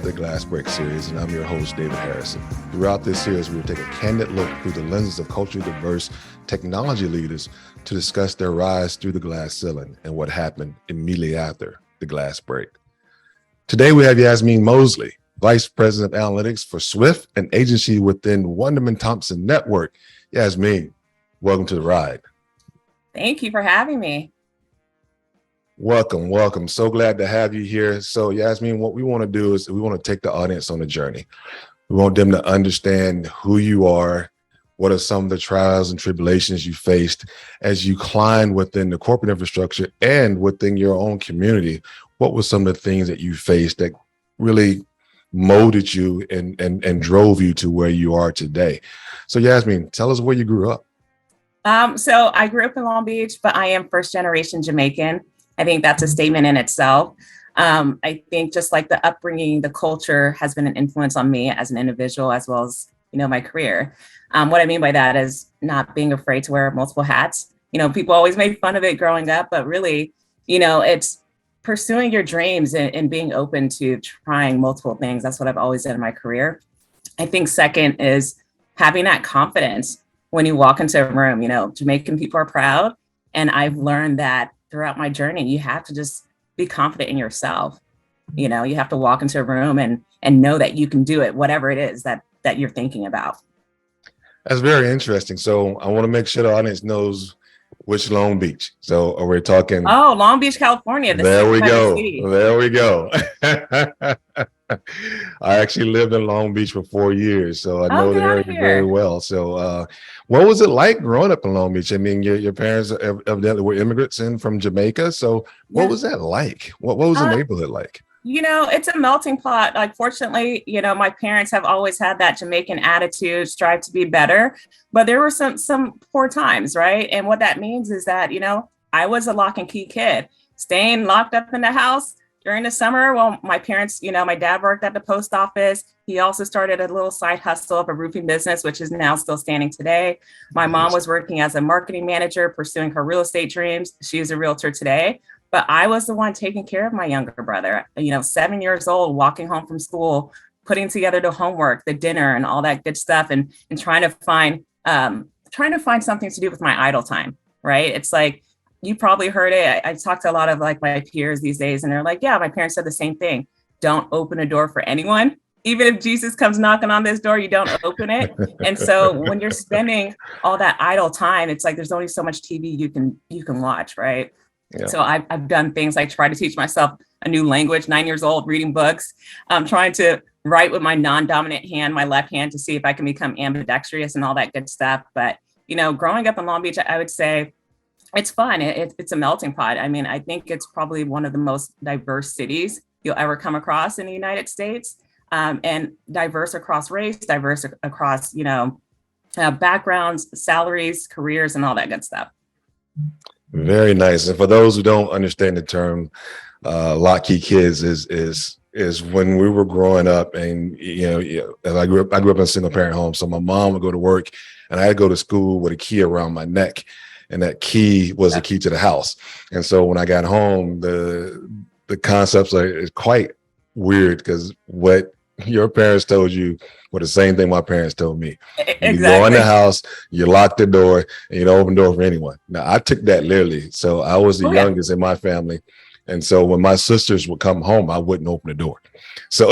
the Glass Break series, and I'm your host, David Harrison. Throughout this series, we will take a candid look through the lenses of culturally diverse technology leaders to discuss their rise through the glass ceiling and what happened immediately after the glass break. Today, we have Yasmeen Mosley, Vice President of Analytics for Swift, an agency within Wunderman Thompson Network. Yasmeen, welcome to the ride. Thank you for having me. Welcome. So glad to have you here. So Yasmeen, what we want to do is we want to take the audience on a journey. We want them to understand who you are, what are some of the trials and tribulations you faced as you climbed within the corporate infrastructure and within your own community. What were some of the things that you faced that really molded you and drove you to where you are today? So Yasmeen, tell us where you grew up. So I grew up in Long Beach, but I am first generation Jamaican. I think that's a statement in itself. I think just like the upbringing, the culture has been an influence on me as an individual, as well as, my career. What I mean by that is not being afraid to wear multiple hats. People always made fun of it growing up, but really, it's pursuing your dreams and being open to trying multiple things. That's what I've always done in my career. I think second is having that confidence when you walk into a room. Jamaican people are proud. And I've learned that throughout my journey, you have to just be confident in yourself. You have to walk into a room and know that you can do it, whatever it is that you're thinking about. That's very interesting. So I want to make sure the audience knows which Long Beach. So we're talking. Oh, Long Beach, California. There we go. I actually lived in Long Beach for 4 years, so I know the area very well. So what was it like growing up in Long Beach? I mean, your parents evidently were immigrants in from Jamaica. So what was that like? What was the neighborhood like? It's a melting pot. Like, fortunately, my parents have always had that Jamaican attitude, strive to be better. But there were some poor times, right? And what that means is that, I was a lock and key kid, staying locked up in the house during the summer. Well, my parents, my dad worked at the post office. He also started a little side hustle of a roofing business, which is now still standing today. My mom was working as a marketing manager, pursuing her real estate dreams. She is a realtor today. But I was the one taking care of my younger brother, 7 years old, walking home from school, putting together the homework, the dinner, and all that good stuff, and trying to find something to do with my idle time. Right? It's like, you probably heard it. I talk to a lot of like my peers these days, and they're like, yeah, my parents said the same thing. Don't open a door for anyone. Even if Jesus comes knocking on this door, you don't open it. And so when you're spending all that idle time, it's like there's only so much TV you can watch, right? Yeah. So I've done things like try to teach myself a new language, 9 years old, reading books. I'm trying to write with my non-dominant hand, my left hand, to see if I can become ambidextrous and all that good stuff. But, growing up in Long Beach, I would say it's fun. It's a melting pot. I mean, I think it's probably one of the most diverse cities you'll ever come across in the United States, and diverse across race, diverse across, backgrounds, salaries, careers, and all that good stuff. Very nice. And for those who don't understand the term, lock key kids is when we were growing up, and I grew up in a single parent home. So my mom would go to work, and I had to go to school with a key around my neck, and that key was the key to the house. And so when I got home, the concepts is quite weird, because what your parents told you were the same thing my parents told me. Exactly. You go in the house, you lock the door, and you don't open the door for anyone. Now, I took that literally. So I was the youngest in my family. And so when my sisters would come home, I wouldn't open the door. So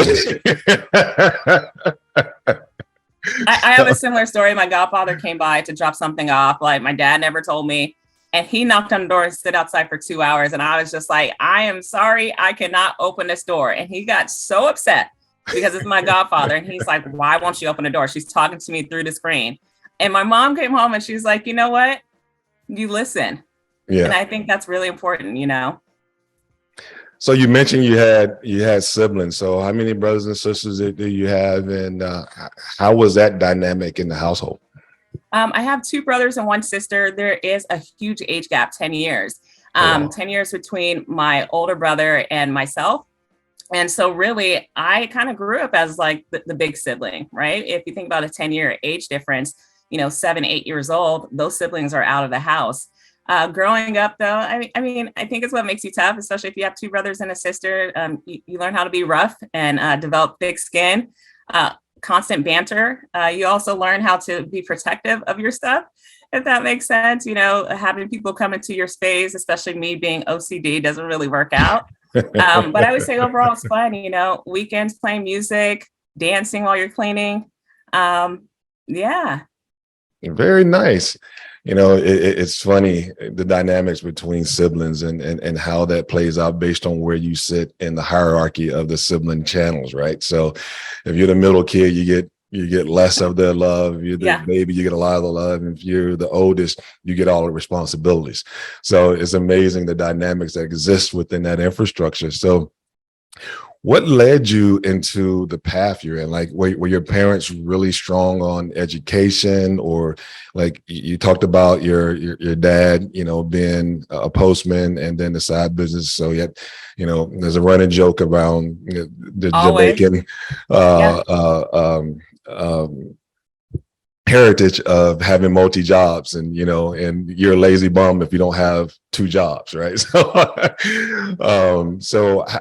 I have a similar story. My godfather came by to drop something off. Like, my dad never told me. And he knocked on the door and stood outside for 2 hours. And I was just like, I am sorry, I cannot open this door. And he got so upset, because it's my godfather. And he's like, why won't you open the door? She's talking to me through the screen. And my mom came home and she's like, you know what? You listen. Yeah. And I think that's really important, So you mentioned you had siblings. So how many brothers and sisters do you have? And how was that dynamic in the household? I have 2 brothers and 1 sister. There is a huge age gap, 10 years. 10 years between my older brother and myself. And so really, I kind of grew up as like the big sibling, right? If you think about a 10-year age difference, 7, 8 years old, those siblings are out of the house. Growing up, though, I think it's what makes you tough, especially if you have two brothers and a sister. You learn how to be rough and develop thick skin, constant banter. You also learn how to be protective of your stuff, if that makes sense. You know, having people come into your space, especially me being OCD, doesn't really work out. But I would say overall, it's fun. You know, weekends playing music, dancing while you're cleaning. Yeah. Very nice. You know, it's funny the dynamics between siblings and how that plays out based on where you sit in the hierarchy of the sibling channels, right? So, if you're the middle kid, you get less of the love. If you're the Yeah. baby, you get a lot of the love. And if you're the oldest, you get all the responsibilities. So it's amazing the dynamics that exist within that infrastructure. So what led you into the path you're in? Like, were your parents really strong on education, or like you talked about your dad, you know, being a postman and then the side business. So yet, you know, there's a running joke around, you know, the Always. Jamaican Yeah. heritage of having multi jobs, and you know, and you're a lazy bum if you don't have two jobs, right? So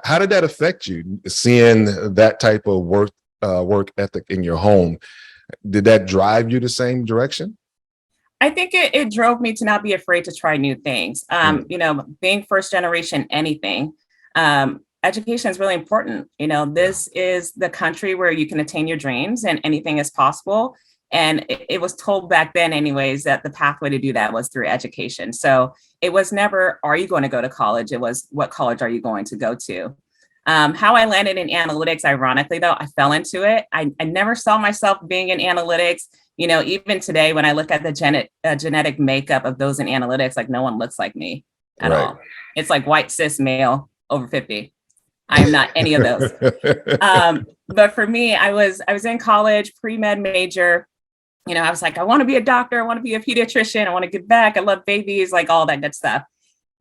how did that affect you, seeing that type of work ethic in your home? Did that drive you the same direction? I think it drove me to not be afraid to try new things. Mm, You know, being first generation, anything, education is really important. You know, this is the country where you can attain your dreams and anything is possible. And it was told back then, anyways, that the pathway to do that was through education. So it was never, are you going to go to college? It was, what college are you going to go to? How I landed in analytics, ironically, though, I fell into it. I never saw myself being in analytics. You know, even today, when I look at the genetic makeup of those in analytics, like no one looks like me at right. all. It's like white cis male over 50. I am not any of those. But for me, I was in college, pre-med major. You know, I was like, I want to be a doctor. I want to be a pediatrician. I want to give back. I love babies, like all that good stuff.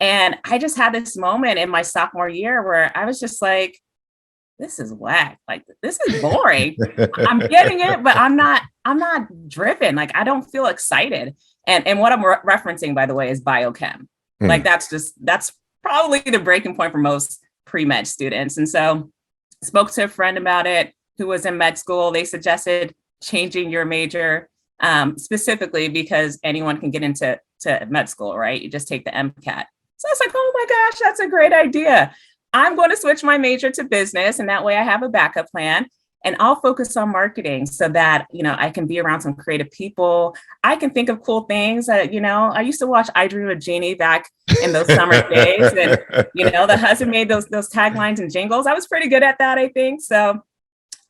And I just had this moment in my sophomore year where I was just like, this is whack. Like, this is boring. I'm getting it, but I'm not driven. Like, I don't feel excited. And what I'm referencing, by the way, is biochem. Like, Hmm. that's probably the breaking point for most pre-med students. And so spoke to a friend about it who was in med school. They suggested changing your major, specifically because anyone can get into med school, right? You just take the MCAT. So I was like, oh my gosh, that's a great idea. I'm going to switch my major to business, and that way I have a backup plan. And I'll focus on marketing so that, you know, I can be around some creative people. I can think of cool things that, you know, I used to watch I Dream of Jeannie back in those summer days. And, you know, the husband made those taglines and jingles. I was pretty good at that, I think. So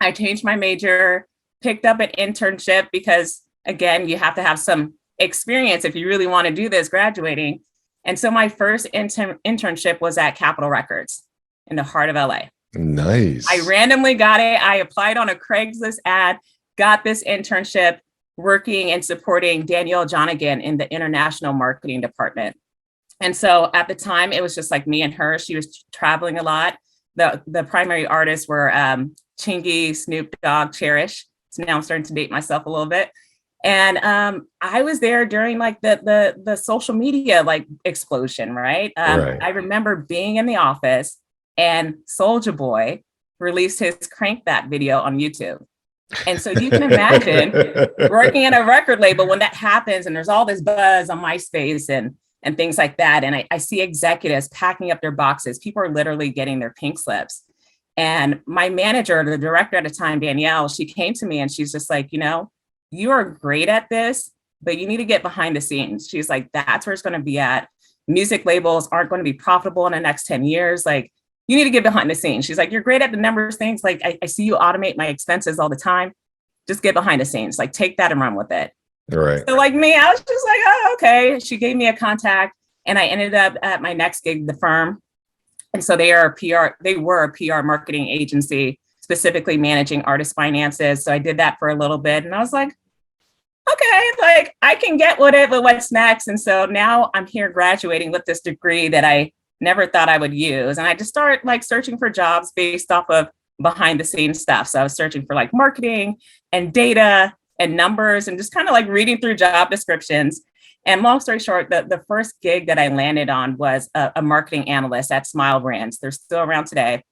I changed my major, picked up an internship because, again, you have to have some experience if you really want to do this graduating. And so my first internship was at Capitol Records in the heart of LA. I Nice. randomly got it. I applied on a Craigslist ad, got this internship working and supporting Danielle Jonigan in the international marketing department. And so at the time, it was just like me and her. She was traveling a lot. The primary artists were Chingy, Snoop Dogg, Cherish. So now I'm starting to date myself a little bit. And I was there during like the social media like explosion, right? Right. I remember being in the office and Soulja Boy released his Crank That video on YouTube. And so you can imagine working at a record label when that happens and there's all this buzz on MySpace and things like that. And I see executives packing up their boxes. People are literally getting their pink slips. And my manager, the director at the time, Danielle, she came to me and she's just like, you know, you are great at this, but you need to get behind the scenes. She's like, that's where it's going to be at. Music labels aren't going to be profitable in the next 10 years. Like, you need to get behind the scenes. She's like, you're great at the numbers things. Like, I see you automate my expenses all the time. Just get behind the scenes. Like, take that and run with it. Right. So like me, I was just like, oh, okay. She gave me a contact and I ended up at my next gig, the firm. And so they were a PR marketing agency, specifically managing artist finances. So I did that for a little bit and I was like, okay, like I can get with it, but what's next? And so now I'm here graduating with this degree that I never thought I would use. And I just started like searching for jobs based off of behind the scenes stuff. So I was searching for like marketing and data and numbers and just kind of like reading through job descriptions. And long story short, the first gig that I landed on was a marketing analyst at Smile Brands. They're still around today.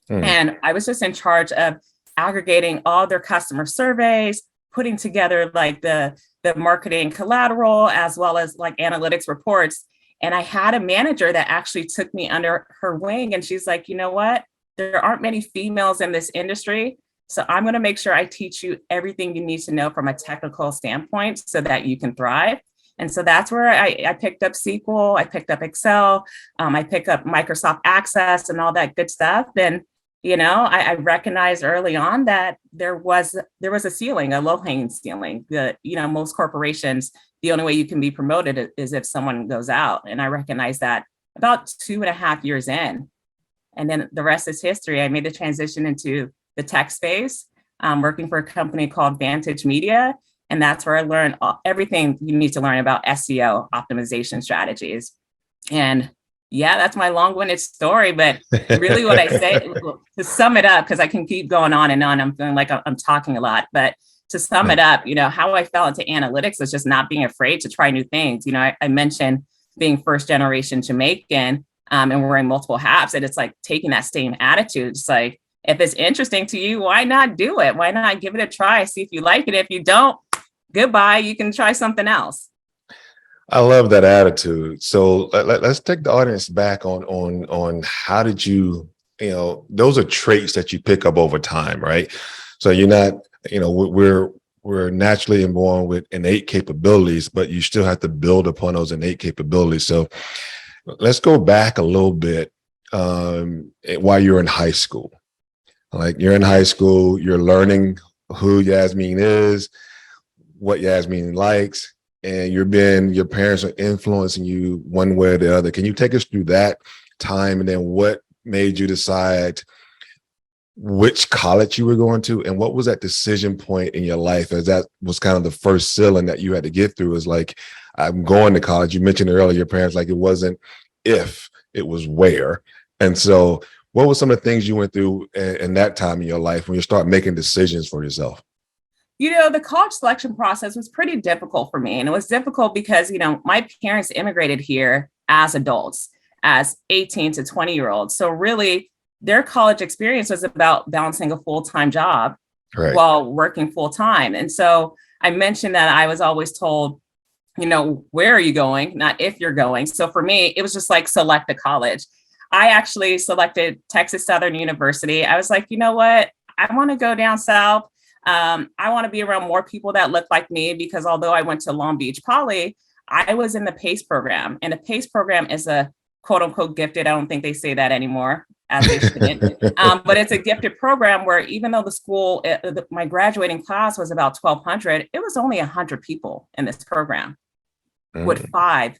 And I was just in charge of aggregating all their customer surveys, putting together like the marketing collateral, as well as like analytics reports. And I had a manager that actually took me under her wing. And she's like, you know what? There aren't many females in this industry. So I'm going to make sure I teach you everything you need to know from a technical standpoint so that you can thrive. And so that's where I picked up SQL, I picked up Excel, I picked up Microsoft Access and all that good stuff. And, you know, I recognized early on that there was a ceiling, a low-hanging ceiling. Most corporations, the only way you can be promoted is if someone goes out. And I recognized that about 2.5 years in. And then the rest is history. I made the transition into the tech space, working for a company called Vantage Media. And that's where I learned everything you need to learn about SEO optimization strategies. And yeah, that's my long-winded story, but really what I say, to sum it up, because I can keep going on and on, I'm feeling like I'm talking a lot, but to sum it up, how I fell into analytics was just not being afraid to try new things. I mentioned being first generation Jamaican and wearing multiple hats, and it's like taking that same attitude. It's like, if it's interesting to you, why not do it? Why not give it a try? See if you like it. If you don't, goodbye, you can try something else. I love that attitude. So let's take the audience back on how did you, those are traits that you pick up over time, right? So you're not, we're naturally born with innate capabilities, but you still have to build upon those innate capabilities. So let's go back a little bit while you're in high school. Like you're in high school, you're learning who Yasmeen is, what Yasmeen likes, and your parents are influencing you one way or the other. Can you take us through that time, and then what made you decide which college you were going to, and what was that decision point in your life, as that was kind of the first ceiling that you had to get through? Is like, I'm going to college. You mentioned earlier your parents, like it wasn't if, it was where. And so what were some of the things you went through in that time in your life when you start making decisions for yourself? The college selection process was pretty difficult for me. And it was difficult because, my parents immigrated here as adults, as 18 to 20-year-olds. So really, their college experience was about balancing a full-time job while working full-time. And so I mentioned that I was always told, where are you going? Not if you're going. So for me, it was just like select a college. I actually selected Texas Southern University. I was like, you know what? I want to go down south. I want to be around more people that look like me, because although I went to Long Beach Poly, I was in the PACE program, and the PACE program is a quote unquote gifted. I don't think they say that anymore, as they shouldn't. But it's a gifted program where even though the school, my graduating class was about 1,200, it was only 100 people in this program with 5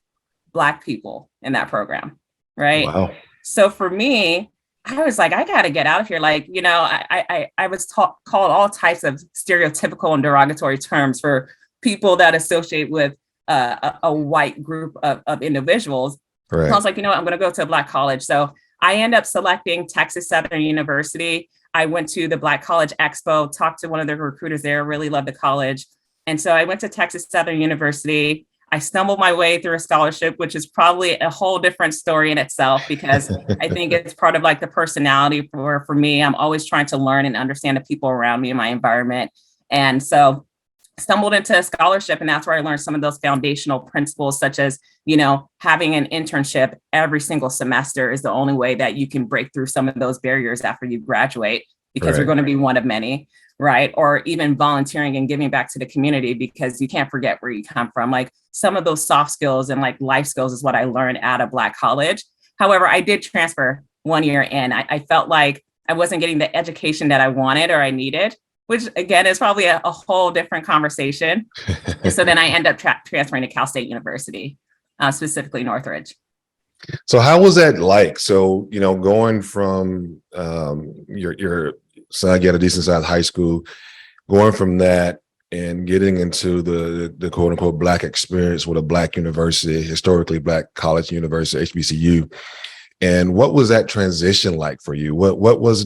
Black people in that program. Right. Wow. So for me, I was like, I got to get out of here. Like, I was called all types of stereotypical and derogatory terms for people that associate with a white group of individuals. Right. So I was like, I'm going to go to a Black college. So I end up selecting Texas Southern University. I went to the Black College Expo, talked to one of the recruiters there, really loved the college. And so I went to Texas Southern University. I stumbled my way through a scholarship, which is probably a whole different story in itself, because I think it's part of like the personality for me. I'm always trying to learn and understand the people around me and my environment. And so stumbled into a scholarship, and that's where I learned some of those foundational principles, such as, having an internship every single semester is the only way that you can break through some of those barriers after you graduate, because you're going to be one of many. Right. Or even volunteering and giving back to the community, because you can't forget where you come from. Like some of those soft skills and like life skills is what I learned at a Black college. However, I did transfer 1 year in. I felt like I wasn't getting the education that I wanted or I needed, which again is probably a whole different conversation. And so then I end up transferring to Cal State University, specifically Northridge. So how was that like? So, going from your son at a decent sized high school, going from that and getting into the quote unquote Black experience with a Black university, historically Black college university, HBCU. And what was that transition like for you? What was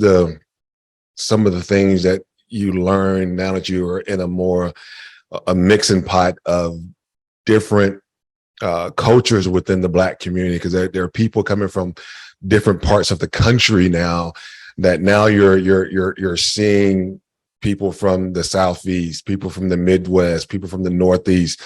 some of the things that you learned now that you were in a more a mixing pot of different cultures within the Black community, because there are people coming from different parts of the country now, that now you're seeing people from the Southeast, people from the Midwest, people from the Northeast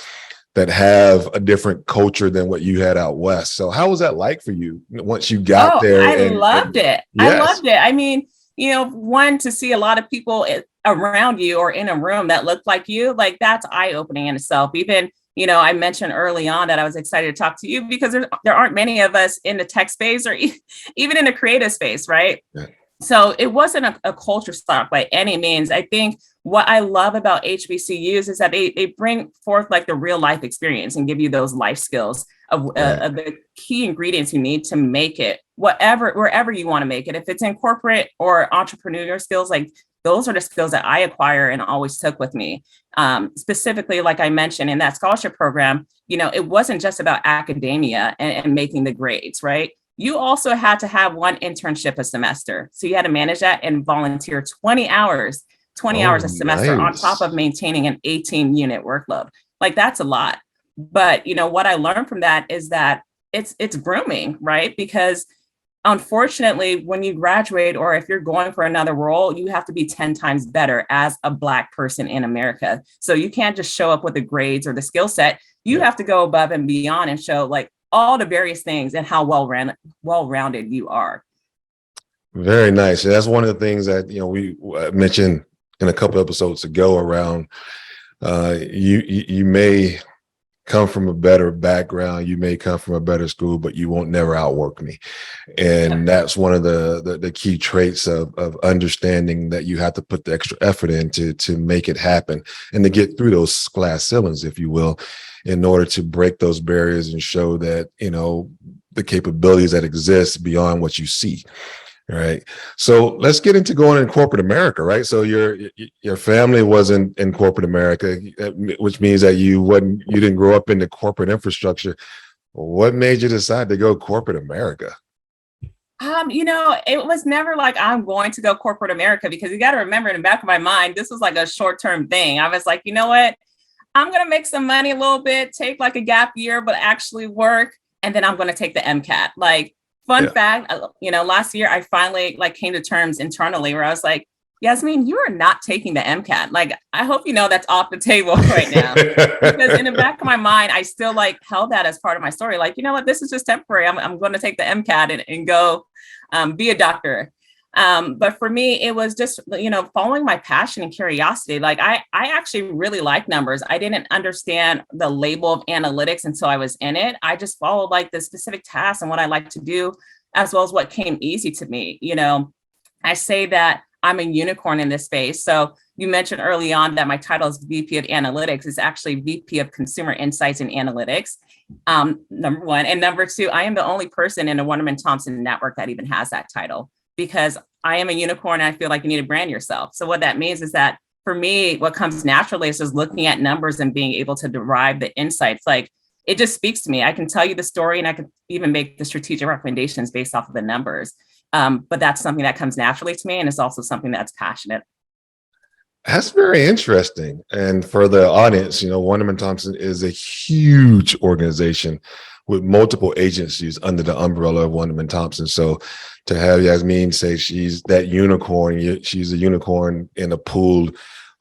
that have a different culture than what you had out West. So how was that like for you once you got Oh, there? I loved it. I Yes. loved it. I mean, one, to see a lot of people around you or in a room that look like you, like that's eye-opening in itself. Even, I mentioned early on that I was excited to talk to you because there aren't many of us in the tech space or even in the creative space, right? Yeah. So it wasn't a culture shock by any means. I think what I love about HBCUs is that they bring forth like the real life experience and give you those life skills of the key ingredients you need to make it wherever you want to make it. If it's in corporate or entrepreneur skills, like those are the skills that I acquire and always took with me. Specifically, like I mentioned in that scholarship program, it wasn't just about academia and making the grades, right? You also had to have one internship a semester. So you had to manage that and volunteer 20 hours a semester on top of maintaining an 18-unit workload. Like that's a lot. But what I learned from that is that it's grooming, right? Because unfortunately, when you graduate or if you're going for another role, you have to be 10 times better as a Black person in America. So you can't just show up with the grades or the skill set. You have to go above and beyond and show like all the various things and how well-rounded you are. Very nice. And that's one of the things that we mentioned in a couple episodes ago around you may come from a better background, you may come from a better school, but you won't never outwork me. And that's one of the key traits of understanding that you have to put the extra effort in to make it happen and to get through those glass ceilings, if you will, in order to break those barriers and show that the capabilities that exist beyond what you see. Right. So let's get into going in corporate America, right? So your family wasn't in corporate America, which means that you didn't grow up in the corporate infrastructure. What made you decide to go corporate America? It was never like I'm going to go corporate America, because you got to remember, in the back of my mind, this was like a short-term thing. I was like, you know what? I'm going to make some money a little bit, take like a gap year, but actually work. And then I'm going to take the MCAT. Like, fun fact, last year I finally like came to terms internally where I was like, Yasmeen, you are not taking the MCAT. Like, I hope that's off the table right now. Because in the back of my mind, I still like held that as part of my story. Like, you know what, this is just temporary. I'm going to take the MCAT and go be a doctor. But for me, it was just, following my passion and curiosity. Like I actually really like numbers. I didn't understand the label of analytics until I was in it. I just followed like the specific tasks and what I like to do, as well as what came easy to me. I say that I'm a unicorn in this space. So you mentioned early on that my title is VP of Analytics. It's actually VP of Consumer Insights and Analytics. Number one. And number two, I am the only person in the Wunderman Thompson network that even has that title, because I am a unicorn and I feel like you need to brand yourself. So what that means is that for me, what comes naturally is just looking at numbers and being able to derive the insights. Like, it just speaks to me. I can tell you the story and I can even make the strategic recommendations based off of the numbers. But that's something that comes naturally to me. And it's also something that's passionate. That's very interesting. And for the audience, Wunderman Thompson is a huge organization with multiple agencies under the umbrella of Wunderman Thompson. So to have Yasmeen say she's that unicorn, she's a unicorn in a pool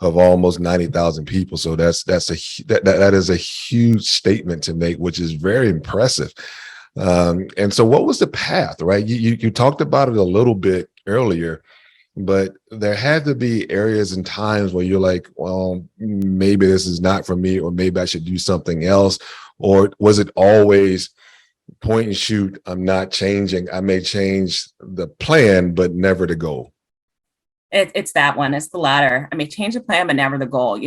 of almost 90,000 people. So that is a huge statement to make, which is very impressive. And so what was the path, right? You talked about it a little bit earlier, but there had to be areas and times where you're like, well, maybe this is not for me, or maybe I should do something else. Or was it always point and shoot? I'm not changing. I may change the plan, but never the goal. It's that one. It's the latter. I may change the plan, but never the goal.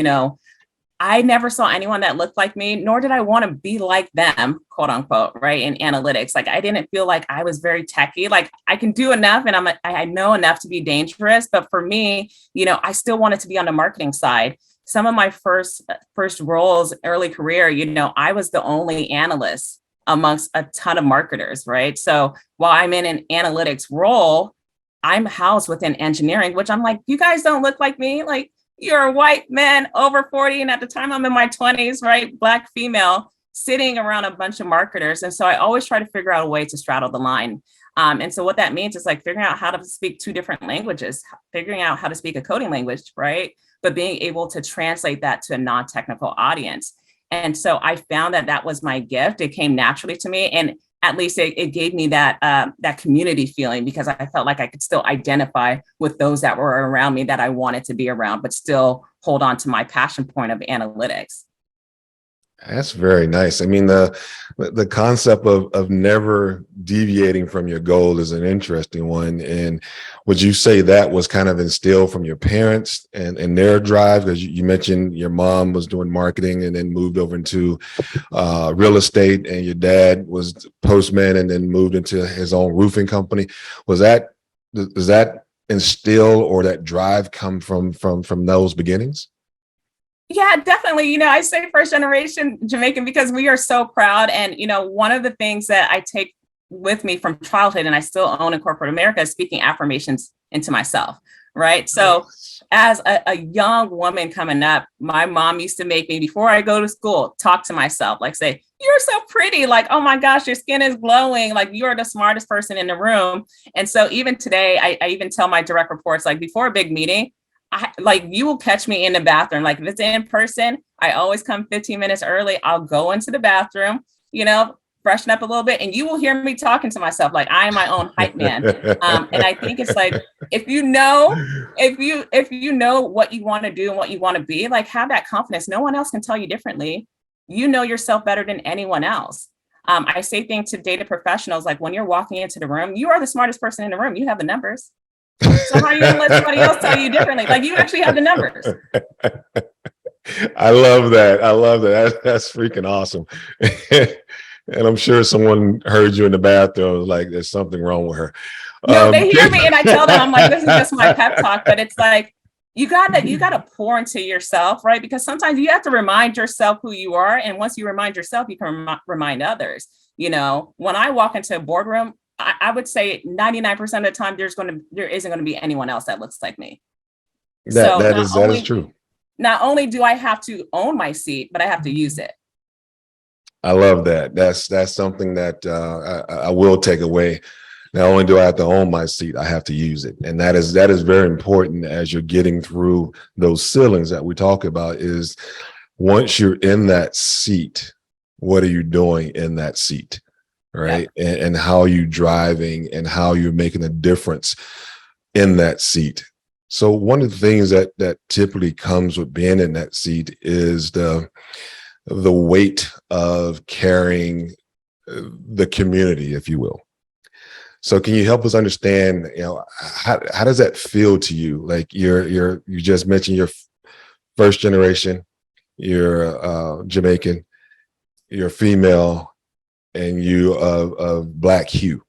I never saw anyone that looked like me, nor did I want to be like them, quote unquote, right, in analytics. Like, I didn't feel like I was very techy. Like, I can do enough and I know enough to be dangerous. But for me, I still wanted to be on the marketing side. Some of my first roles, early career, I was the only analyst amongst a ton of marketers, right? So while I'm in an analytics role, I'm housed within engineering, which I'm like, you guys don't look like me. Like, you're a white man over 40. And at the time I'm in my 20s, right? Black female sitting around a bunch of marketers. And so I always try to figure out a way to straddle the line. And so what that means is like figuring out how to speak two different languages, figuring out how to speak a coding language, right? But being able to translate that to a non-technical audience. And so I found that that was my gift. It came naturally to me. And at least it gave me that that community feeling, because I felt like I could still identify with those that were around me that I wanted to be around, but still hold on to my passion point of analytics. That's very nice. I mean, the concept of never deviating from your goal is an interesting one. And would you say that was kind of instilled from your parents and their drive? Because you mentioned your mom was doing marketing and then moved over into real estate, and your dad was postman and then moved into his own roofing company. Does that instill, or that drive come from those beginnings? Yeah, definitely. I say first generation Jamaican because we are so proud. And, one of the things that I take with me from childhood and I still own in corporate America is speaking affirmations into myself. Right. So as a young woman coming up, my mom used to make me, before I go to school, talk to myself, like say, you're so pretty. Like, oh my gosh, your skin is glowing. Like, you're the smartest person in the room. And so even today, I even tell my direct reports, like before a big meeting, you will catch me in the bathroom. Like if it's in person, I always come 15 minutes early. I'll go into the bathroom, freshen up a little bit, and you will hear me talking to myself. Like I am my own hype man. And I think it's like, if you know what you want to do and what you want to be, like have that confidence. No one else can tell you differently. You know yourself better than anyone else. I say things to data professionals, like when you're walking into the room, you are the smartest person in the room. You have the numbers. So how are you going to let somebody else tell you differently? Like you actually have the numbers. I love that. That's freaking awesome. And I'm sure someone heard you in the bathroom, was like, there's something wrong with her. No, they hear me and I tell them, I'm like, this is just my pep talk. But it's like, you gotta pour into yourself, right? Because sometimes you have to remind yourself who you are. And once you remind yourself, you can remind others. When I walk into a boardroom, I would say 99% of the time there isn't going to be anyone else that looks like me. That is true. Not only do I have to own my seat, but I have to use it. I love that. That's something that I will take away. Not only do I have to own my seat, I have to use it. And that is very important as you're getting through those ceilings that we talk about. Is once you're in that seat, what are you doing in that seat? Right. Yeah. And how are you driving and how you're making a difference in that seat. So one of the things that typically comes with being in that seat is the weight of carrying the community, if you will. So can you help us understand, how does that feel to you? Like you just mentioned you're first generation, you're Jamaican, you're female, and you of Black hue.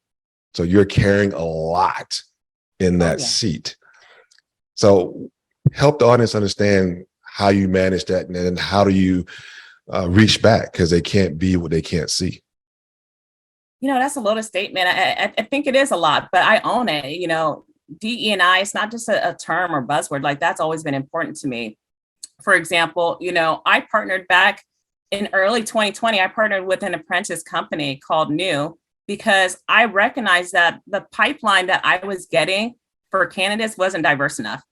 So you're carrying a lot in that seat. So help the audience understand how you manage that, and then how do you reach back, because they can't be what they can't see. That's a loaded statement. I think it is a lot, but I own it. DE&I, it's not just a term or buzzword. Like that's always been important to me. For example, I partnered back in early 2020, I partnered with an apprentice company called New, because I recognized that the pipeline that I was getting for candidates wasn't diverse enough,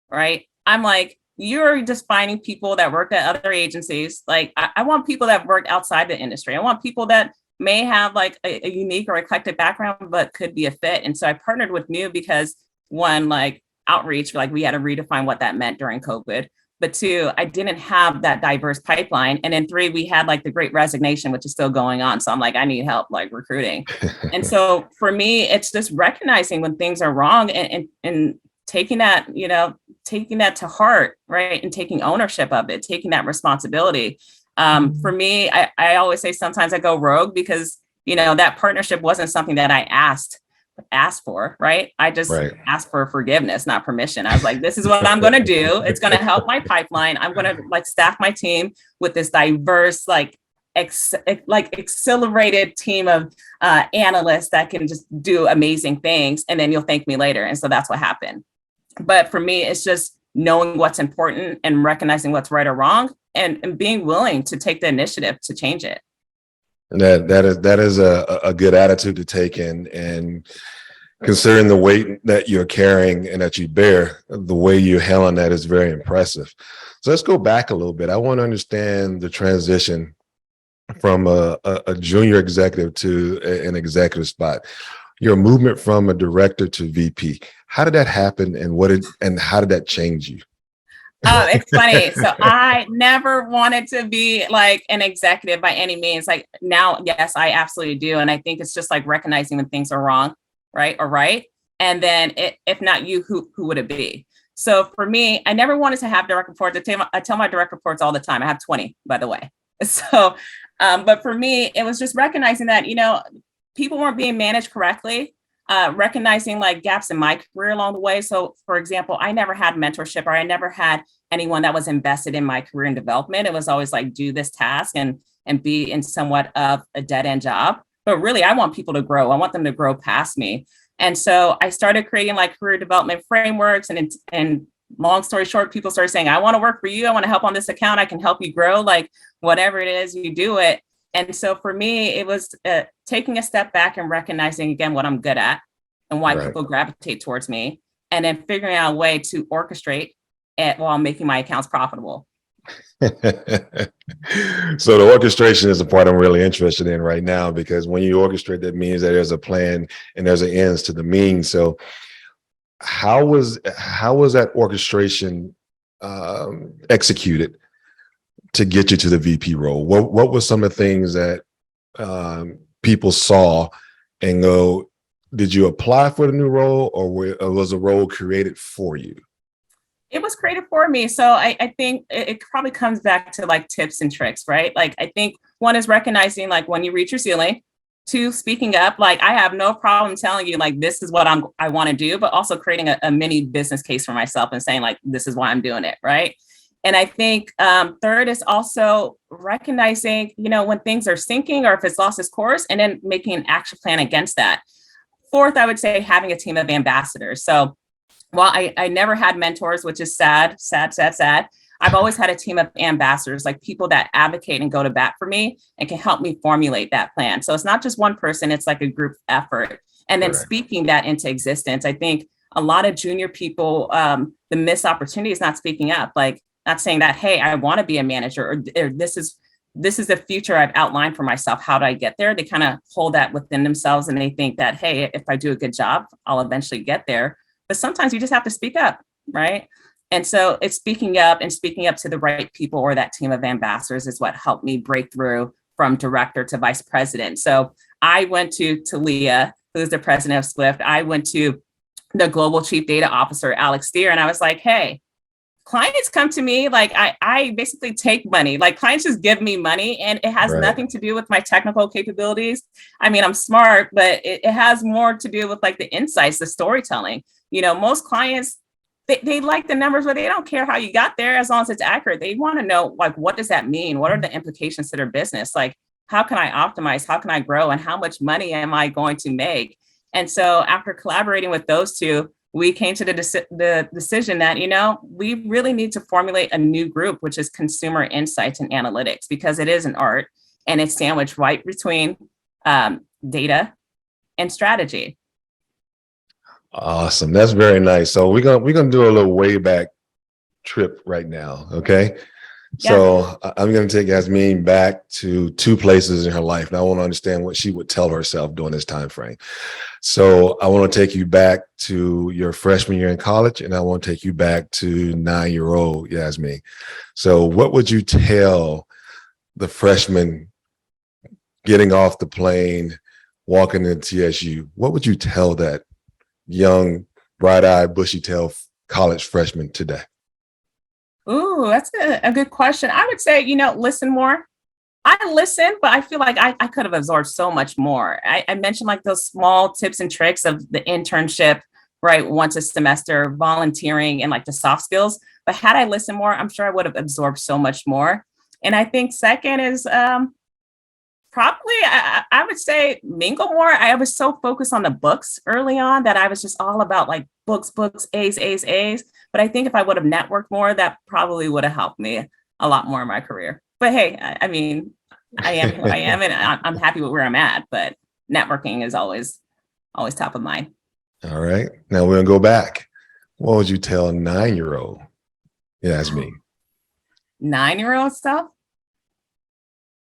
right? I'm like, you're just finding people that worked at other agencies. Like I want people that worked outside the industry. I want people that may have like a unique or eclectic background, but could be a fit. And so I partnered with New because one, like outreach, like we had to redefine what that meant during COVID. But two, I didn't have that diverse pipeline. And then three, we had like the great resignation, which is still going on. So I'm like, I need help like recruiting. And so for me, it's just recognizing when things are wrong and taking that, taking that to heart, right? And taking ownership of it, taking that responsibility. For me, I always say sometimes I go rogue because, that partnership wasn't something that I asked for, right? I just asked for forgiveness, not permission. I was like, this is what I'm going to do. It's going to help my pipeline. I'm going to like staff my team with this diverse, accelerated team of analysts that can just do amazing things. And then you'll thank me later. And so that's what happened. But for me, it's just knowing what's important and recognizing what's right or wrong, and being willing to take the initiative to change it. And that is a good attitude to take in, and considering the weight that you're carrying and that you bear, the way you're handling that is very impressive. So let's go back a little bit. I want to understand the transition from a junior executive to an executive spot. Your movement from a director to VP. How did that happen, and how did that change you? Oh, it's funny. So I never wanted to be like an executive by any means. Like now, yes, I absolutely do. And I think it's just like recognizing when things are wrong, right, or right. And then if not you, who would it be? So for me, I never wanted to have direct reports. I tell my direct reports all the time. I have 20, by the way. So, but for me, it was just recognizing that, people weren't being managed correctly. Recognizing like gaps in my career along the way. So for example, I never had mentorship, or I never had anyone that was invested in my career and development. It was always like, do this task and be in somewhat of a dead end job. But really, I want people to grow. I want them to grow past me. And so I started creating like career development frameworks, and long story short, people started saying, I want to work for you. I want to help on this account. I can help you grow, like whatever it is, you do it. And so for me, it was taking a step back and recognizing again what I'm good at and why people gravitate towards me, and then figuring out a way to orchestrate it while making my accounts profitable. So the orchestration is the part I'm really interested in right now, because when you orchestrate, that means that there's a plan and there's an ends to the means. So how was that orchestration executed to get you to the VP role? What were some of the things that people saw and go, did you apply for the new role, or was the role created for you? It was created for me. So I think it probably comes back to like tips and tricks, right? Like I think one is recognizing like when you reach your ceiling. Two, speaking up. Like I have no problem telling you like this is what I want to do, but also creating a mini business case for myself and saying like this is why I'm doing it, right? And I think third is also recognizing, when things are sinking or if it's lost its course, and then making an action plan against that. Fourth, I would say having a team of ambassadors. So while I never had mentors, which is sad, I've always had a team of ambassadors, like people that advocate and go to bat for me and can help me formulate that plan. So it's not just one person, it's like a group effort. And then speaking that into existence. I think a lot of junior people, the missed opportunity is not speaking up, like not saying that, hey, I want to be a manager, or this is the future I've outlined for myself. How do I get there? They kind of hold that within themselves, and they think that, hey, if I do a good job, I'll eventually get there. But sometimes you just have to speak up, right? And so it's speaking up to the right people, or that team of ambassadors, is what helped me break through from director to vice president. So I went to Leah, who's the president of Swift. I went to the global chief data officer, Alex Steer, and I was like, hey, clients come to me, like I basically take money, like clients just give me money, and it has nothing to do with my technical capabilities. I mean, I'm smart, but it has more to do with like the insights, the storytelling. Most clients, they like the numbers, but they don't care how you got there as long as it's accurate. They want to know, like, what does that mean? What are the implications to their business? Like, how can I optimize? How can I grow? And how much money am I going to make? And so after collaborating with those two, we came to the decision that, we really need to formulate a new group, which is consumer insights and analytics, because it is an art, and it's sandwiched right between data and strategy. Awesome. That's very nice. So we're gonna do a little way back trip right now. Okay. Yeah. So I'm going to take Yasmeen back to two places in her life, and I want to understand what she would tell herself during this time frame. So I want to take you back to your freshman year in college, and I want to take you back to 9-year-old Yasmeen. So what would you tell the freshman getting off the plane, walking into TSU? What would you tell that young, bright-eyed, bushy-tailed college freshman today? Ooh, that's a good question. I would say, listen more. I listen, but I feel like I could have absorbed so much more. I mentioned like those small tips and tricks of the internship, right? Once a semester, volunteering, and like the soft skills. But had I listened more, I'm sure I would have absorbed so much more. And I think second is probably, I would say mingle more. I was so focused on the books early on that I was just all about like books, A's. But But I think if I would have networked more, that probably would have helped me a lot more in my career. But hey, I mean, I am who I am, and I'm happy with where I'm at. But networking is always top of mind. All right. Now we're gonna go back. What would you tell a 9-year-old? Yasmeen. 9-year-old stuff.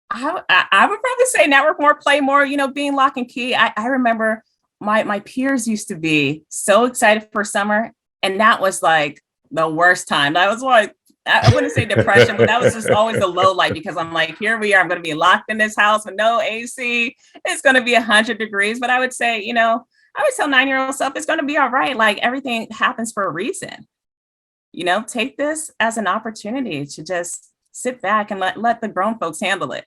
I would probably say network more, play more, being lock and key. I remember my peers used to be so excited for summer, and that was like the worst time. That was like, I wouldn't say depression, but that was just always the low light, because I'm like, here we are, I'm going to be locked in this house with no AC. It's going to be 100 degrees. But I would say, I would tell 9-year-old stuff, it's going to be all right. Like, everything happens for a reason. Take this as an opportunity to just sit back and let the grown folks handle it.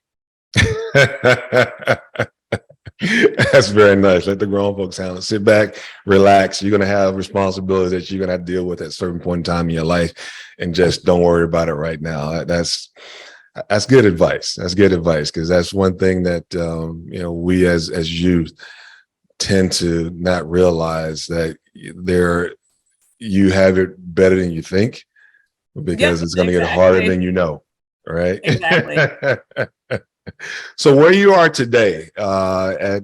That's very nice. Let the grown folks handle it. Sit back, relax. You're going to have responsibilities that you're going to have to deal with at a certain point in time in your life, and just don't worry about it right now. That's good advice. That's good advice, because that's one thing that we as youth tend to not realize, that you have it better than you think, because it's going to get harder than you know. Right? Exactly. So where you are today, at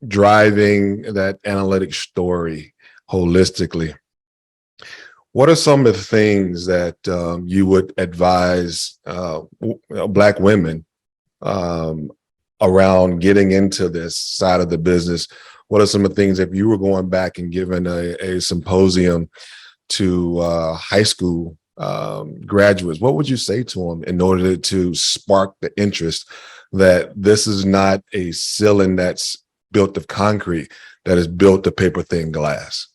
driving that analytic story holistically, what are some of the things that you would advise Black women around getting into this side of the business? What are some of the things, if you were going back and giving a symposium to high school graduates, what would you say to them in order to spark the interest that this is not a ceiling that's built of concrete, that is built of paper thin glass?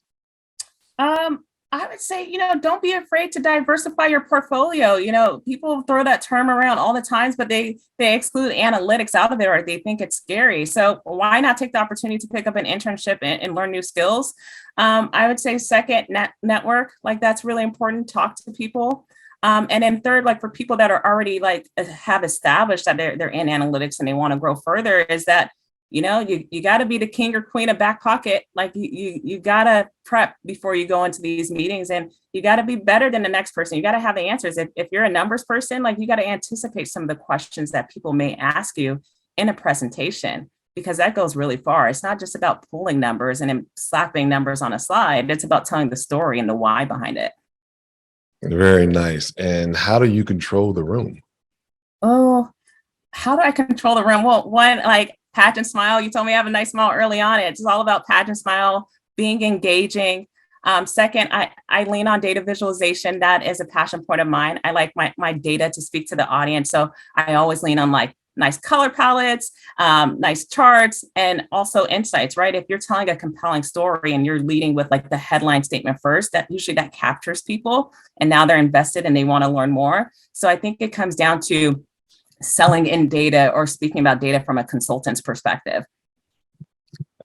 I would say, don't be afraid to diversify your portfolio. People throw that term around all the times, but they exclude analytics out of it, or they think it's scary. So why not take the opportunity to pick up an internship and learn new skills? I would say second, network, like that's really important. Talk to people. And then third, like for people that are already like have established that they're in analytics and they want to grow further, is that you got to be the king or queen of back pocket. Like you got to prep before you go into these meetings, and you got to be better than the next person. You got to have the answers. If you're a numbers person, like you got to anticipate some of the questions that people may ask you in a presentation, because that goes really far. It's not just about pulling numbers and then slapping numbers on a slide. It's about telling the story and the why behind it. Very nice. And how do you control the room? Oh, how do I control the room? Well, one, like, pageant smile. You told me I have a nice smile early on. It's all about pageant smile, being engaging. Second, I lean on data visualization. That is a passion point of mine. I like my data to speak to the audience. So I always lean on like nice color palettes, nice charts, and also insights, right? If you're telling a compelling story and you're leading with like the headline statement first, that usually that captures people, and now they're invested and they want to learn more. So I think it comes down to selling in data, or speaking about data from a consultant's perspective.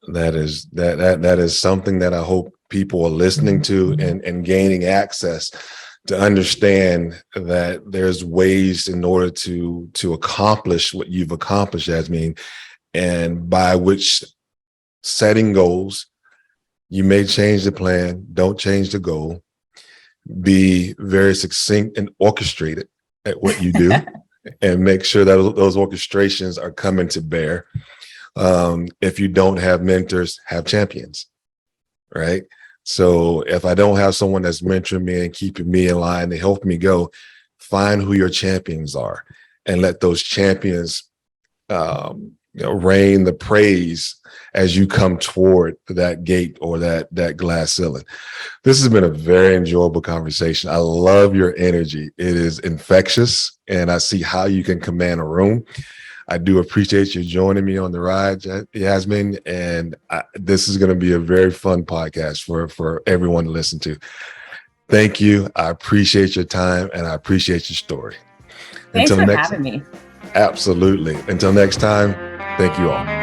That is something that I hope people are listening to and gaining access to understand, that there's ways in order to accomplish what you've accomplished, Yasmeen, and by which setting goals. You may change the plan, don't change the goal. Be very succinct and orchestrated at what you do. And make sure that those orchestrations are coming to bear. If you don't have mentors, have champions, right? So if I don't have someone that's mentoring me and keeping me in line, they help me go, find who your champions are, and let those champions rain the praise as you come toward that gate or that glass ceiling. This has been a very enjoyable conversation. I love your energy. It is infectious, and I see how you can command a room. I do appreciate you joining me on the ride, Yasmeen, and this is going to be a very fun podcast for everyone to listen to. Thank you. I appreciate your time, and I appreciate your story. Thanks for having me. Absolutely. Until next time, thank you all.